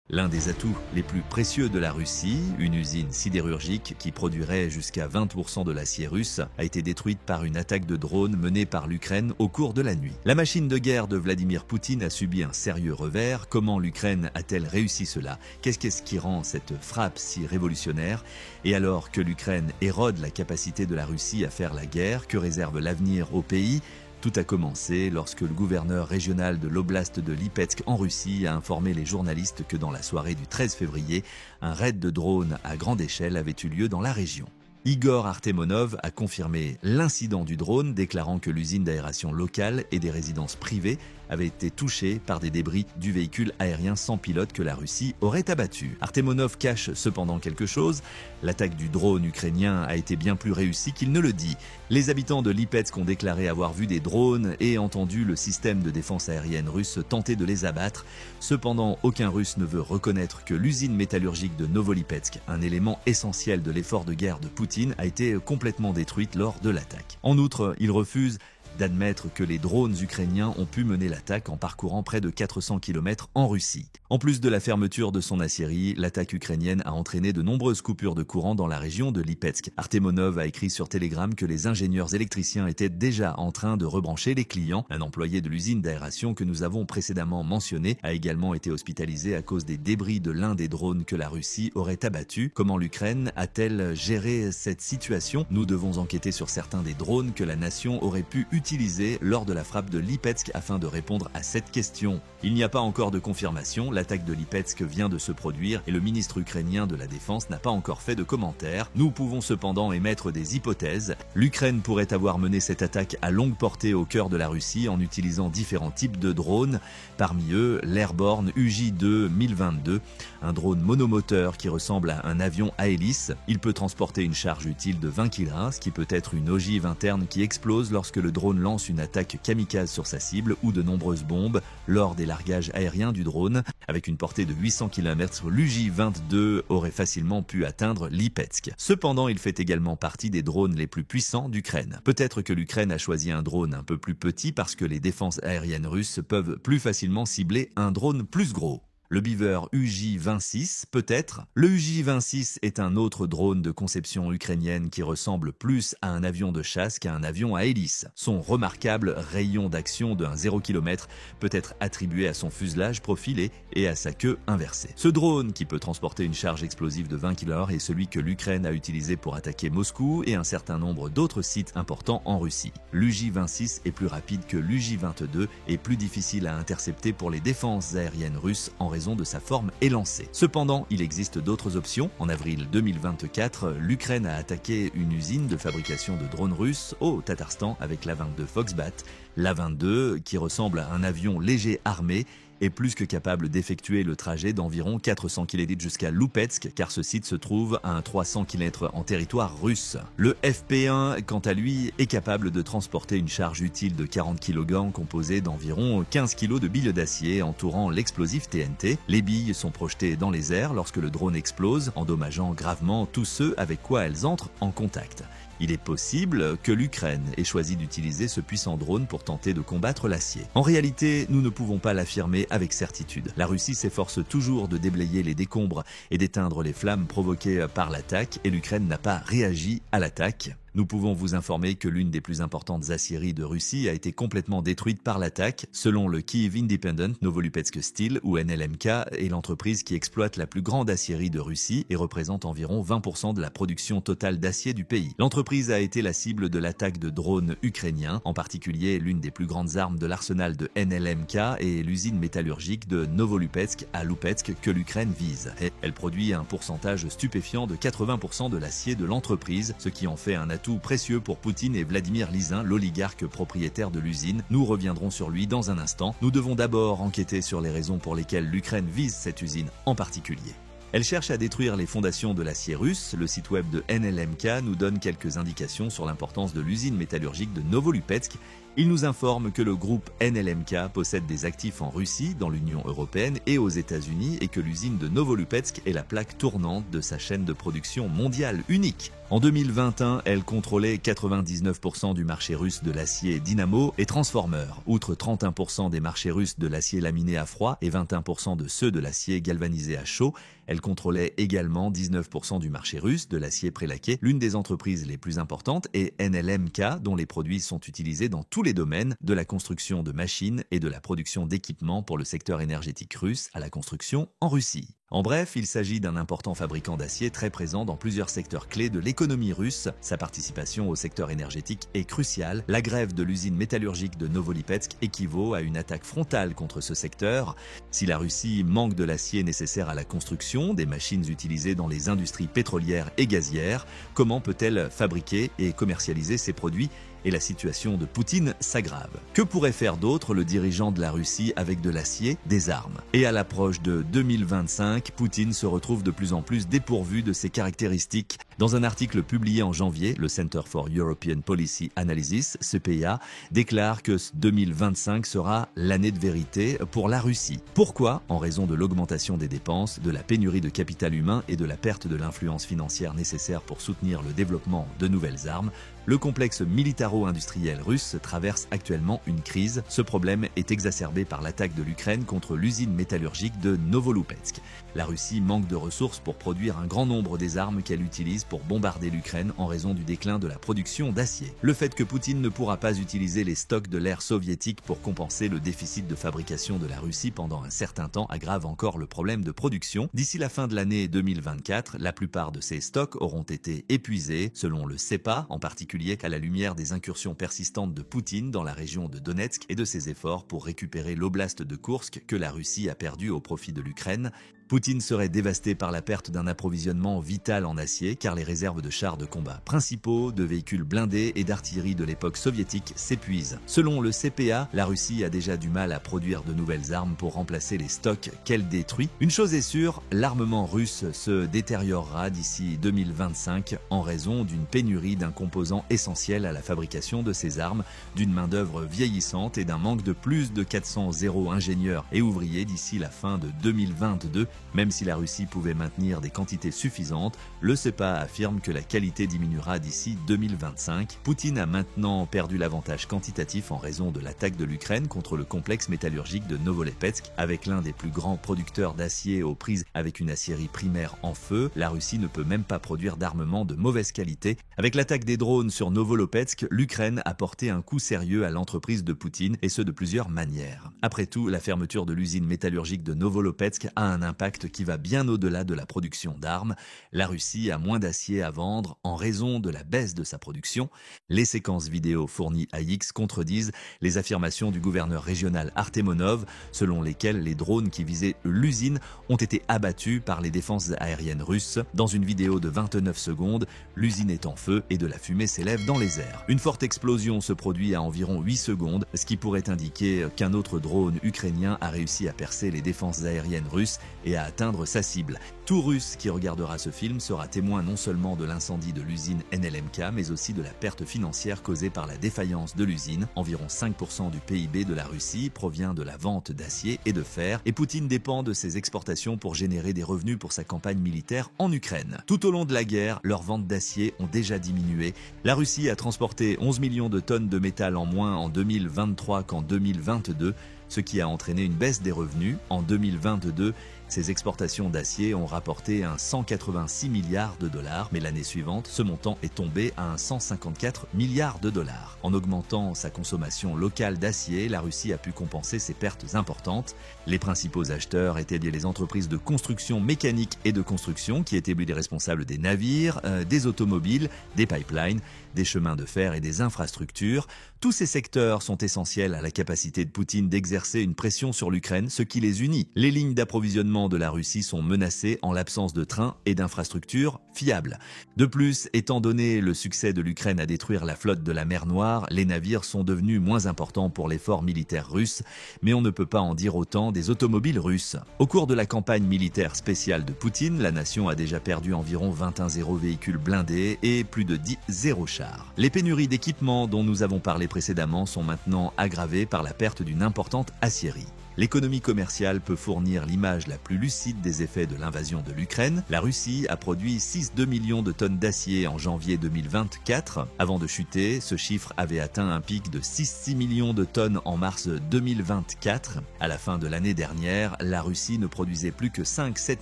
L'un des atouts les plus précieux de la Russie, une usine sidérurgique qui produirait jusqu'à 20% de l'acier russe, a été détruite par une attaque de drone menée par l'Ukraine au cours de la nuit. La machine de guerre de Vladimir Poutine a subi un sérieux revers. Comment l'Ukraine a-t-elle réussi cela? Qu'est-ce qui rend cette frappe si révolutionnaire? Et alors que l'Ukraine érode la capacité de la Russie à faire la guerre, que réserve l'avenir au pays? Tout a commencé lorsque le gouverneur régional de l'oblast de Lipetsk en Russie a informé les journalistes que dans la soirée du 13 février, un raid de drones à grande échelle avait eu lieu dans la région. Igor Artemonov a confirmé l'incident du drone, déclarant que l'usine d'aération locale et des résidences privées avaient été touchées par des débris du véhicule aérien sans pilote que la Russie aurait abattu. Artemonov cache cependant quelque chose. L'attaque du drone ukrainien a été bien plus réussie qu'il ne le dit. Les habitants de Lipetsk ont déclaré avoir vu des drones et entendu le système de défense aérienne russe tenter de les abattre. Cependant, aucun Russe ne veut reconnaître que l'usine métallurgique de Novolipetsk, un élément essentiel de l'effort de guerre de Poutine, a été complètement détruite lors de l'attaque. En outre, il refuse d'admettre que les drones ukrainiens ont pu mener l'attaque en parcourant près de 400 km en Russie. En plus de la fermeture de son aciérie, l'attaque ukrainienne a entraîné de nombreuses coupures de courant dans la région de Lipetsk. Artemonov a écrit sur Telegram que les ingénieurs électriciens étaient déjà en train de rebrancher les clients. Un employé de l'usine d'aération que nous avons précédemment mentionné a également été hospitalisé à cause des débris de l'un des drones que la Russie aurait abattu. Comment l'Ukraine a-t-elle géré cette situation? Nous devons enquêter sur certains des drones que la nation aurait pu utiliser lors de la frappe de Lipetsk afin de répondre à cette question. Il n'y a pas encore de confirmation, l'attaque de Lipetsk vient de se produire et le ministre ukrainien de la Défense n'a pas encore fait de commentaires. Nous pouvons cependant émettre des hypothèses. L'Ukraine pourrait avoir mené cette attaque à longue portée au cœur de la Russie en utilisant différents types de drones, parmi eux l'Airborne UJ-2 1022, un drone monomoteur qui ressemble à un avion à hélice. Il peut transporter une charge utile de 20 kg, ce qui peut être une ogive interne qui explose lorsque le drone lance une attaque kamikaze sur sa cible ou de nombreuses bombes lors des largages aériens du drone. Avec une portée de 800 km, l'UJ-22 aurait facilement pu atteindre Lipetsk. Cependant, il fait également partie des drones les plus puissants d'Ukraine. Peut-être que l'Ukraine a choisi un drone un peu plus petit parce que les défenses aériennes russes peuvent plus facilement cibler un drone plus gros. Le Beaver UJ-26, peut-être. Le UJ-26 est un autre drone de conception ukrainienne qui ressemble plus à un avion de chasse qu'à un avion à hélice. Son remarquable rayon d'action de 0 km peut être attribué à son fuselage profilé et à sa queue inversée. Ce drone, qui peut transporter une charge explosive de 20 kg, est celui que l'Ukraine a utilisé pour attaquer Moscou et un certain nombre d'autres sites importants en Russie. L'UJ-26 est plus rapide que l'UJ-22 et plus difficile à intercepter pour les défenses aériennes russes en raison de sa forme élancée. Cependant, il existe d'autres options. En avril 2024, l'Ukraine a attaqué une usine de fabrication de drones russes au Tatarstan avec l'A-22 Foxbat. L'A-22, qui ressemble à un avion léger armé, est plus que capable d'effectuer le trajet d'environ 400 km jusqu'à Lupetsk, car ce site se trouve à 300 km en territoire russe. Le FP1, quant à lui, est capable de transporter une charge utile de 40 kg composée d'environ 15 kg de billes d'acier entourant l'explosif TNT. Les billes sont projetées dans les airs lorsque le drone explose, endommageant gravement tous ceux avec quoi elles entrent en contact. Il est possible que l'Ukraine ait choisi d'utiliser ce puissant drone pour tenter de combattre l'acier. En réalité, nous ne pouvons pas l'affirmer avec certitude. La Russie s'efforce toujours de déblayer les décombres et d'éteindre les flammes provoquées par l'attaque, et l'Ukraine n'a pas réagi à l'attaque. Nous pouvons vous informer que l'une des plus importantes aciéries de Russie a été complètement détruite par l'attaque. Selon le Kyiv Independent, Novolupetsk Steel, ou NLMK, est l'entreprise qui exploite la plus grande aciérie de Russie et représente environ 20% de la production totale d'acier du pays. L'entreprise a été la cible de l'attaque de drones ukrainiens, en particulier l'une des plus grandes armes de l'arsenal de NLMK et l'usine métallurgique de Novolupetsk à Lupetsk que l'Ukraine vise. Elle produit un pourcentage stupéfiant de 80% de l'acier de l'entreprise, ce qui en fait un atout précieux pour Poutine et Vladimir Lizin, l'oligarque propriétaire de l'usine. Nous reviendrons sur lui dans un instant. Nous devons d'abord enquêter sur les raisons pour lesquelles l'Ukraine vise cette usine en particulier. Elle cherche à détruire les fondations de l'acier russe. Le site web de NLMK nous donne quelques indications sur l'importance de l'usine métallurgique de Novolupetsk. Il nous informe que le groupe NLMK possède des actifs en Russie, dans l'Union européenne et aux États-Unis, et que l'usine de Novolupetsk est la plaque tournante de sa chaîne de production mondiale unique. En 2021, elle contrôlait 99% du marché russe de l'acier dynamo et transformeur. Outre 31% des marchés russes de l'acier laminé à froid et 21% de ceux de l'acier galvanisé à chaud, elle contrôlait également 19% du marché russe de l'acier prélaqué. L'une des entreprises les plus importantes est NLMK, dont les produits sont utilisés dans tous les domaines, de la construction de machines et de la production d'équipements pour le secteur énergétique russe à la construction en Russie. En bref, il s'agit d'un important fabricant d'acier très présent dans plusieurs secteurs clés de l'économie russe. Sa participation au secteur énergétique est cruciale. La grève de l'usine métallurgique de Novolipetsk équivaut à une attaque frontale contre ce secteur. Si la Russie manque de l'acier nécessaire à la construction des machines utilisées dans les industries pétrolières et gazières, comment peut-elle fabriquer et commercialiser ces produits ? Et la situation de Poutine s'aggrave. Que pourrait faire d'autre le dirigeant de la Russie avec de l'acier, des armes? Et à l'approche de 2025, Poutine se retrouve de plus en plus dépourvu de ses caractéristiques. Dans un article publié en janvier, le Center for European Policy Analysis, CPA, déclare que 2025 sera l'année de vérité pour la Russie. Pourquoi? En raison de l'augmentation des dépenses, de la pénurie de capital humain et de la perte de l'influence financière nécessaire pour soutenir le développement de nouvelles armes, le complexe militaro-industriel russe traverse actuellement une crise. Ce problème est exacerbé par l'attaque de l'Ukraine contre l'usine métallurgique de Novolupetsk. La Russie manque de ressources pour produire un grand nombre des armes qu'elle utilise pour bombarder l'Ukraine en raison du déclin de la production d'acier. Le fait que Poutine ne pourra pas utiliser les stocks de l'ère soviétique pour compenser le déficit de fabrication de la Russie pendant un certain temps aggrave encore le problème de production. D'ici la fin de l'année 2024, la plupart de ces stocks auront été épuisés, selon le CEPA, en particulier à la lumière des incursions persistantes de Poutine dans la région de Donetsk et de ses efforts pour récupérer l'oblast de Koursk que la Russie a perdu au profit de l'Ukraine. Poutine serait dévasté par la perte d'un approvisionnement vital en acier car les réserves de chars de combat principaux, de véhicules blindés et d'artillerie de l'époque soviétique s'épuisent. Selon le CPA, la Russie a déjà du mal à produire de nouvelles armes pour remplacer les stocks qu'elle détruit. Une chose est sûre, l'armement russe se détériorera d'ici 2025 en raison d'une pénurie d'un composant essentiel à la fabrication de ces armes, d'une main-d'œuvre vieillissante et d'un manque de plus de 400 ingénieurs et ouvriers d'ici la fin de 2022. Même si la Russie pouvait maintenir des quantités suffisantes, le CEPA affirme que la qualité diminuera d'ici 2025. Poutine a maintenant perdu l'avantage quantitatif en raison de l'attaque de l'Ukraine contre le complexe métallurgique de Novolipetsk. Avec l'un des plus grands producteurs d'acier aux prises avec une aciérie primaire en feu, la Russie ne peut même pas produire d'armement de mauvaise qualité. Avec l'attaque des drones sur Novolipetsk, l'Ukraine a porté un coup sérieux à l'entreprise de Poutine, et ce de plusieurs manières. Après tout, la fermeture de l'usine métallurgique de Novolipetsk a un impact qui va bien au-delà de la production d'armes. La Russie a moins d'acier à vendre en raison de la baisse de sa production. Les séquences vidéo fournies à X contredisent les affirmations du gouverneur régional Artemonov, selon lesquelles les drones qui visaient l'usine ont été abattus par les défenses aériennes russes. Dans une vidéo de 29 secondes, l'usine est en feu et de la fumée s'élève dans les airs. Une forte explosion se produit à environ 8 secondes, ce qui pourrait indiquer qu'un autre drone ukrainien a réussi à percer les défenses aériennes russes et à atteindre sa cible. Tout Russe qui regardera ce film sera témoin non seulement de l'incendie de l'usine NLMK, mais aussi de la perte financière causée par la défaillance de l'usine. Environ 5% du PIB de la Russie provient de la vente d'acier et de fer, et Poutine dépend de ses exportations pour générer des revenus pour sa campagne militaire en Ukraine. Tout au long de la guerre, leurs ventes d'acier ont déjà diminué. La Russie a transporté 11 millions de tonnes de métal en moins en 2023 qu'en 2022, ce qui a entraîné une baisse des revenus. En 2022, ces exportations d'acier ont rapporté un 186 milliards de dollars, mais l'année suivante, ce montant est tombé à un 154 milliards de dollars. En augmentant sa consommation locale d'acier, la Russie a pu compenser ses pertes importantes. Les principaux acheteurs étaient les entreprises de construction mécanique et de construction qui étaient les responsables des navires, des automobiles, des pipelines, des chemins de fer et des infrastructures. Tous ces secteurs sont essentiels à la capacité de Poutine d'exercer une pression sur l'Ukraine, ce qui les unit. Les lignes d'approvisionnement de la Russie sont menacées en l'absence de trains et d'infrastructures fiables. De plus, étant donné le succès de l'Ukraine à détruire la flotte de la mer Noire, les navires sont devenus moins importants pour l'effort militaire russe, mais on ne peut pas en dire autant des automobiles russes. Au cours de la campagne militaire spéciale de Poutine, la nation a déjà perdu environ 21 véhicules blindés et plus de 10 chars. Les pénuries d'équipements dont nous avons parlé précédemment sont maintenant aggravées par la perte d'une importante aciérie. L'économie commerciale peut fournir l'image la plus lucide des effets de l'invasion de l'Ukraine. La Russie a produit 6,2 millions de tonnes d'acier en janvier 2024. Avant de chuter, ce chiffre avait atteint un pic de 6 millions de tonnes en mars 2024. À la fin de l'année dernière, la Russie ne produisait plus que 5-7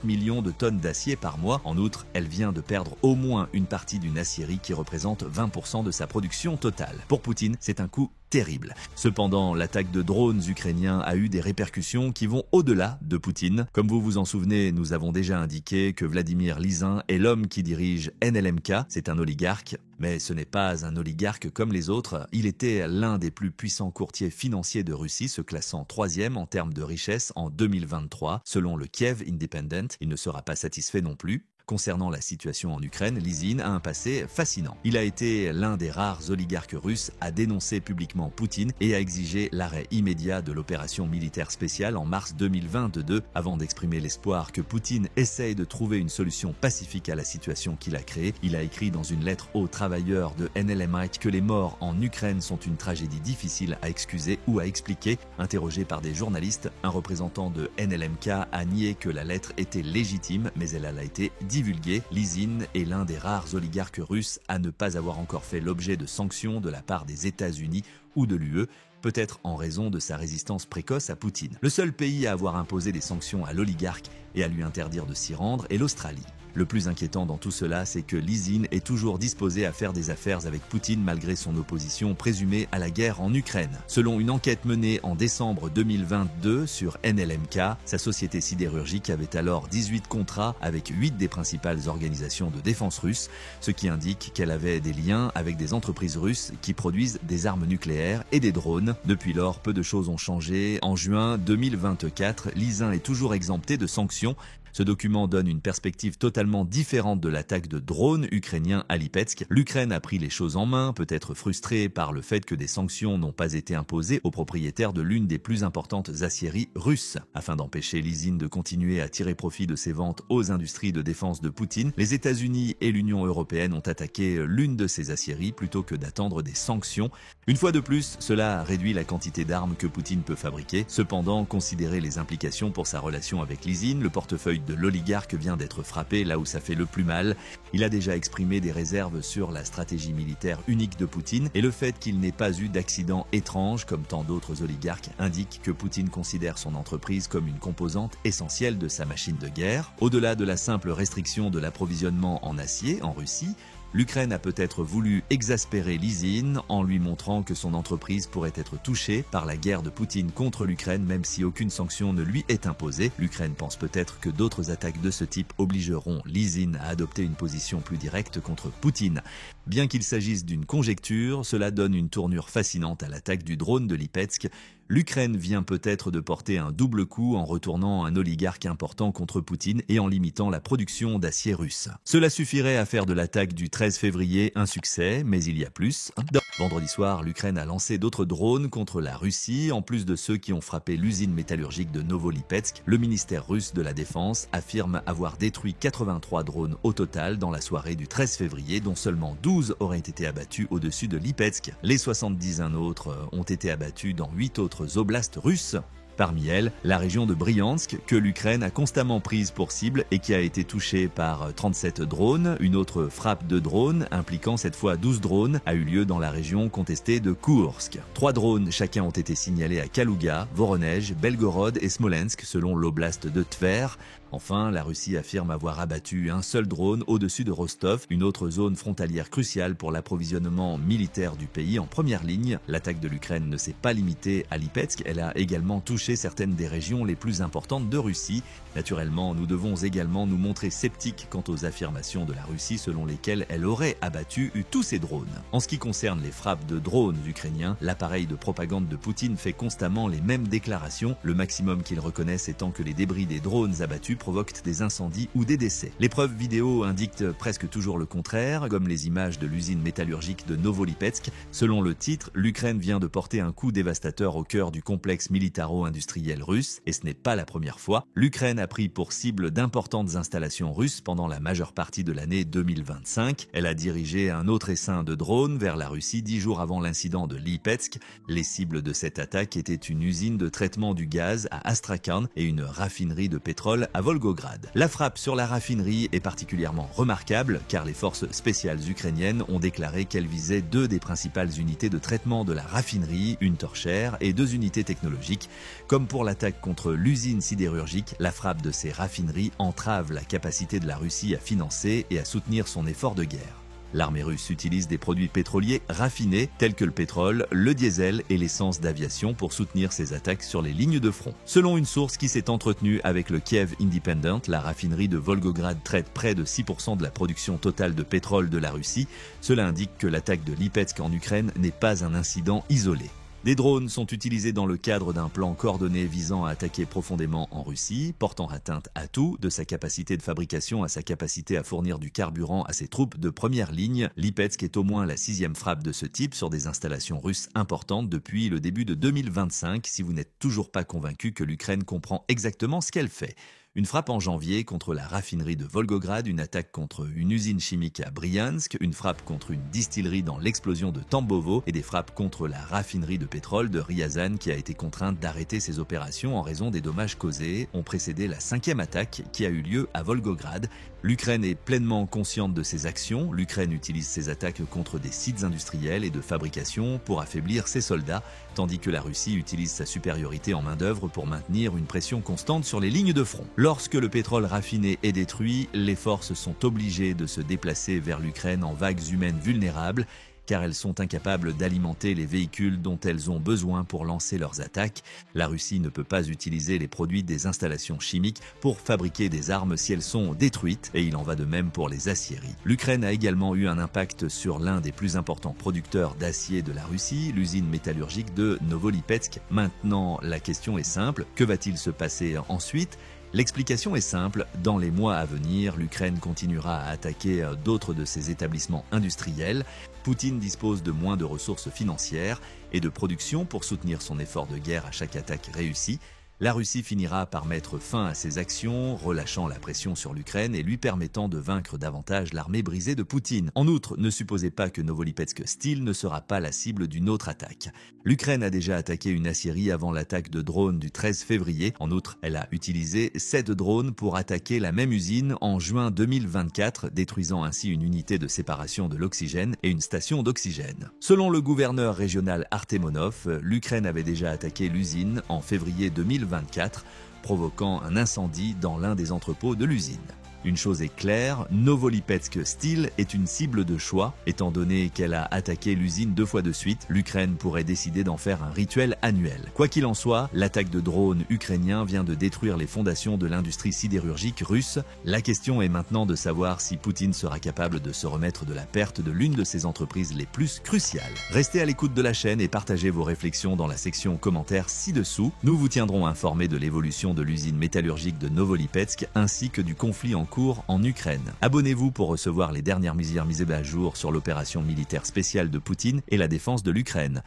millions de tonnes d'acier par mois. En outre, elle vient de perdre au moins une partie d'une aciérie qui représente 20% de sa production totale. Pour Poutine, c'est un coup terrible. Cependant, l'attaque de drones ukrainiens a eu des répercussions qui vont au-delà de Poutine. Comme vous vous en souvenez, nous avons déjà indiqué que Vladimir Lizin est l'homme qui dirige NLMK. C'est un oligarque, mais ce n'est pas un oligarque comme les autres. Il était l'un des plus puissants courtiers financiers de Russie, se classant 3e en termes de richesse en 2023. Selon le Kiev Independent, il ne sera pas satisfait non plus. Concernant la situation en Ukraine, Lizin a un passé fascinant. Il a été l'un des rares oligarques russes à dénoncer publiquement Poutine et à exiger l'arrêt immédiat de l'opération militaire spéciale en mars 2022 avant d'exprimer l'espoir que Poutine essaye de trouver une solution pacifique à la situation qu'il a créée. Il a écrit dans une lettre aux travailleurs de NLMite que les morts en Ukraine sont une tragédie difficile à excuser ou à expliquer. Interrogé par des journalistes, un représentant de NLMK a nié que la lettre était légitime, mais elle a été divulgué. Lizin est l'un des rares oligarques russes à ne pas avoir encore fait l'objet de sanctions de la part des États-Unis ou de l'UE, peut-être en raison de sa résistance précoce à Poutine. Le seul pays à avoir imposé des sanctions à l'oligarque et à lui interdire de s'y rendre est l'Australie. Le plus inquiétant dans tout cela, c'est que Lizin est toujours disposé à faire des affaires avec Poutine malgré son opposition présumée à la guerre en Ukraine. Selon une enquête menée en décembre 2022 sur NLMK, sa société sidérurgique avait alors 18 contrats avec 8 des principales organisations de défense russes, ce qui indique qu'elle avait des liens avec des entreprises russes qui produisent des armes nucléaires et des drones. Depuis lors, peu de choses ont changé. En juin 2024, Lizin est toujours exempté de sanctions. Ce document donne une perspective totalement différente de l'attaque de drones ukrainiens à Lipetsk. L'Ukraine a pris les choses en main, peut-être frustrée par le fait que des sanctions n'ont pas été imposées aux propriétaires de l'une des plus importantes aciéries russes. Afin d'empêcher Lizin de continuer à tirer profit de ses ventes aux industries de défense de Poutine, les États-Unis et l'Union européenne ont attaqué l'une de ces aciéries plutôt que d'attendre des sanctions. Une fois de plus, cela réduit la quantité d'armes que Poutine peut fabriquer. Cependant, considérez les implications pour sa relation avec Lizin. Le portefeuille de l'oligarque vient d'être frappé là où ça fait le plus mal. Il a déjà exprimé des réserves sur la stratégie militaire unique de Poutine et le fait qu'il n'ait pas eu d'accident étrange comme tant d'autres oligarques indique que Poutine considère son entreprise comme une composante essentielle de sa machine de guerre. Au-delà de la simple restriction de l'approvisionnement en acier en Russie, l'Ukraine a peut-être voulu exaspérer Lizin en lui montrant que son entreprise pourrait être touchée par la guerre de Poutine contre l'Ukraine même si aucune sanction ne lui est imposée. L'Ukraine pense peut-être que d'autres attaques de ce type obligeront Lizin à adopter une position plus directe contre Poutine. Bien qu'il s'agisse d'une conjecture, cela donne une tournure fascinante à l'attaque du drone de Lipetsk. L'Ukraine vient peut-être de porter un double coup en retournant un oligarque important contre Poutine et en limitant la production d'acier russe. Cela suffirait à faire de l'attaque du 13 février un succès, mais il y a plus. Vendredi soir, l'Ukraine a lancé d'autres drones contre la Russie, en plus de ceux qui ont frappé l'usine métallurgique de Novolipetsk. Le ministère russe de la Défense affirme avoir détruit 83 drones au total dans la soirée du 13 février, dont seulement 12 auraient été abattus au-dessus de Lipetsk. Les 71 autres ont été abattus dans 8 autres oblasts russes. Parmi elles, la région de Bryansk, que l'Ukraine a constamment prise pour cible et qui a été touchée par 37 drones. Une autre frappe de drones, impliquant cette fois 12 drones, a eu lieu dans la région contestée de Koursk. 3 drones chacun ont été signalés à Kalouga, Voronezh, Belgorod et Smolensk, selon l'oblast de Tver. Enfin, la Russie affirme avoir abattu un seul drone au-dessus de Rostov, une autre zone frontalière cruciale pour l'approvisionnement militaire du pays en première ligne. L'attaque de l'Ukraine ne s'est pas limitée à Lipetsk, elle a également touché certaines des régions les plus importantes de Russie. Naturellement, nous devons également nous montrer sceptiques quant aux affirmations de la Russie selon lesquelles elle aurait abattu tous ses drones. En ce qui concerne les frappes de drones ukrainiens, l'appareil de propagande de Poutine fait constamment les mêmes déclarations, le maximum qu'il reconnaisse étant que les débris des drones abattus provoquent des incendies ou des décès. Les preuves vidéo indiquent presque toujours le contraire, comme les images de l'usine métallurgique de Novolipetsk. Selon le titre, l'Ukraine vient de porter un coup dévastateur au cœur du complexe militaro-industriel russe, et ce n'est pas la première fois. L'Ukraine a pris pour cible d'importantes installations russes pendant la majeure partie de l'année 2025. Elle a dirigé un autre essaim de drones vers la Russie 10 jours avant l'incident de Lipetsk. Les cibles de cette attaque étaient une usine de traitement du gaz à Astrakhan et une raffinerie de pétrole à Volgograd. La frappe sur la raffinerie est particulièrement remarquable car les forces spéciales ukrainiennes ont déclaré qu'elles visaient 2 des principales unités de traitement de la raffinerie, une torchère et 2 unités technologiques. Comme pour l'attaque contre l'usine sidérurgique, la frappe de ces raffineries entrave la capacité de la Russie à financer et à soutenir son effort de guerre. L'armée russe utilise des produits pétroliers raffinés tels que le pétrole, le diesel et l'essence d'aviation pour soutenir ses attaques sur les lignes de front. Selon une source qui s'est entretenue avec le Kiev Independent, la raffinerie de Volgograd traite près de 6% de la production totale de pétrole de la Russie. Cela indique que l'attaque de Lipetsk en Ukraine n'est pas un incident isolé. Des drones sont utilisés dans le cadre d'un plan coordonné visant à attaquer profondément en Russie, portant atteinte à tout, de sa capacité de fabrication à sa capacité à fournir du carburant à ses troupes de première ligne. Lipetsk est au moins la 6e frappe de ce type sur des installations russes importantes depuis le début de 2025, si vous n'êtes toujours pas convaincu que l'Ukraine comprend exactement ce qu'elle fait. Une frappe en janvier contre la raffinerie de Volgograd, une attaque contre une usine chimique à Bryansk, une frappe contre une distillerie dans l'explosion de Tambovo et des frappes contre la raffinerie de pétrole de Ryazan qui a été contrainte d'arrêter ses opérations en raison des dommages causés, ont précédé la 5e attaque qui a eu lieu à Volgograd. L'Ukraine est pleinement consciente de ses actions. L'Ukraine utilise ses attaques contre des sites industriels et de fabrication pour affaiblir ses soldats, tandis que la Russie utilise sa supériorité en main-d'œuvre pour maintenir une pression constante sur les lignes de front. Lorsque le pétrole raffiné est détruit, les forces sont obligées de se déplacer vers l'Ukraine en vagues humaines vulnérables, car elles sont incapables d'alimenter les véhicules dont elles ont besoin pour lancer leurs attaques. La Russie ne peut pas utiliser les produits des installations chimiques pour fabriquer des armes si elles sont détruites, et il en va de même pour les aciéries. L'Ukraine a également eu un impact sur l'un des plus importants producteurs d'acier de la Russie, l'usine métallurgique de Novolipetsk. Maintenant, la question est simple, que va-t-il se passer ensuite ? L'explication est simple, dans les mois à venir, l'Ukraine continuera à attaquer d'autres de ses établissements industriels. Poutine dispose de moins de ressources financières et de production pour soutenir son effort de guerre à chaque attaque réussie. La Russie finira par mettre fin à ses actions, relâchant la pression sur l'Ukraine et lui permettant de vaincre davantage l'armée brisée de Poutine. En outre, ne supposez pas que Novolipetsk Steel ne sera pas la cible d'une autre attaque. L'Ukraine a déjà attaqué une aciérie avant l'attaque de drones du 13 février. En outre, elle a utilisé 7 drones pour attaquer la même usine en juin 2024, détruisant ainsi une unité de séparation de l'oxygène et une station d'oxygène. Selon le gouverneur régional Artemonov, l'Ukraine avait déjà attaqué l'usine en février 2024, provoquant un incendie dans l'un des entrepôts de l'usine. Une chose est claire, Novolipetsk Steel est une cible de choix. Étant donné qu'elle a attaqué l'usine 2 fois de suite, l'Ukraine pourrait décider d'en faire un rituel annuel. Quoi qu'il en soit, l'attaque de drones ukrainiens vient de détruire les fondations de l'industrie sidérurgique russe. La question est maintenant de savoir si Poutine sera capable de se remettre de la perte de l'une de ses entreprises les plus cruciales. Restez à l'écoute de la chaîne et partagez vos réflexions dans la section commentaires ci-dessous. Nous vous tiendrons informés de l'évolution de l'usine métallurgique de Novolipetsk ainsi que du conflit en cours en Ukraine. Abonnez-vous pour recevoir les dernières mises à jour sur l'opération militaire spéciale de Poutine et la défense de l'Ukraine.